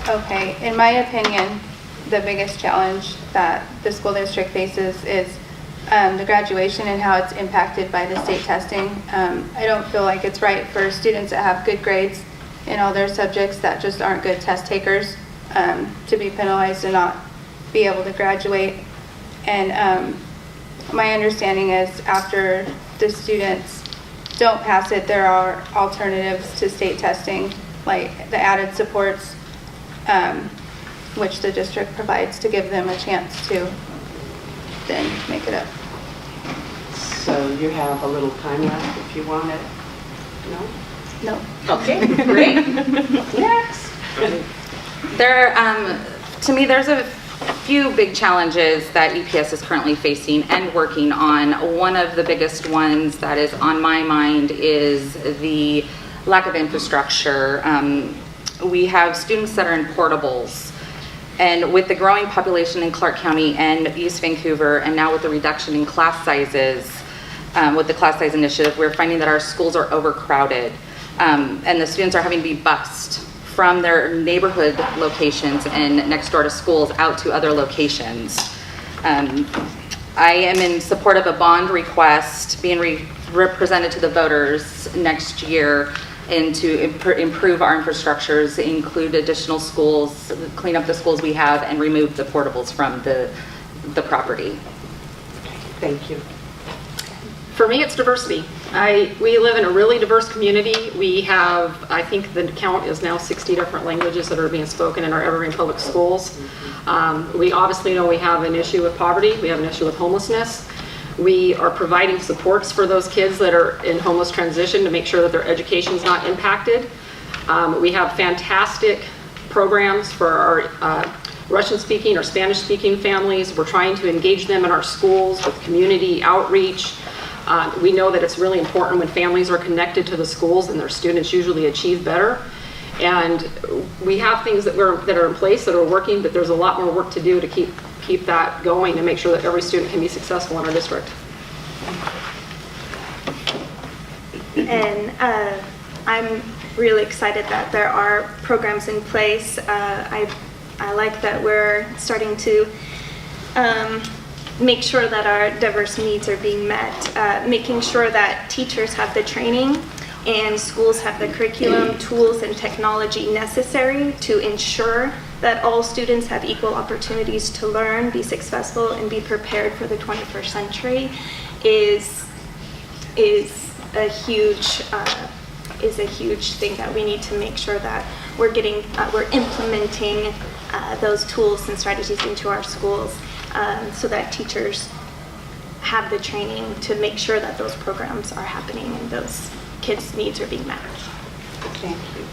Okay, in my opinion, the biggest challenge that the school district faces is the graduation and how it's impacted by the state testing. I don't feel like it's right for students that have good grades in all their subjects that just aren't good test takers to be penalized and not be able to graduate. And my understanding is after the students don't pass it, there are alternatives to state testing, like the added supports, which the district provides to give them a chance to then make it up. So you have a little time left if you want it? No? No. Okay, great. Next. To me, there's a few big challenges that EPS is currently facing and working on. One of the biggest ones that is on my mind is the lack of infrastructure. We have students that are in portables, and with the growing population in Clark County and East Vancouver, and now with the reduction in class sizes, with the class size initiative, we're finding that our schools are overcrowded, and the students are having to be bused from their neighborhood locations and next door to schools out to other locations. I am in support of a bond request being represented to the voters next year, and to improve our infrastructures, include additional schools, clean up the schools we have, and remove the portables from the property. Thank you. For me, it's diversity. We live in a really diverse community. We have, I think the count is now 60 different languages that are being spoken in our Evergreen Public Schools. We obviously know we have an issue with poverty. We have an issue with homelessness. We are providing supports for those kids that are in homeless transition to make sure that their education is not impacted. We have fantastic programs for our Russian-speaking or Spanish-speaking families. We're trying to engage them in our schools with community outreach. We know that it's really important when families are connected to the schools and their students usually achieve better. And we have things that are in place that are working, but there's a lot more work to do to keep that going and make sure that every student can be successful in our district. And I'm really excited that there are programs in place. I like that we're starting to make sure that our diverse needs are being met, making sure that teachers have the training and schools have the curriculum, tools, and technology necessary to ensure that all students have equal opportunities to learn, be successful, and be prepared for the 21st century is a huge thing that we need to make sure that we're implementing those tools and strategies into our schools so that teachers have the training to make sure that those programs are happening and those kids' needs are being met. Thank you.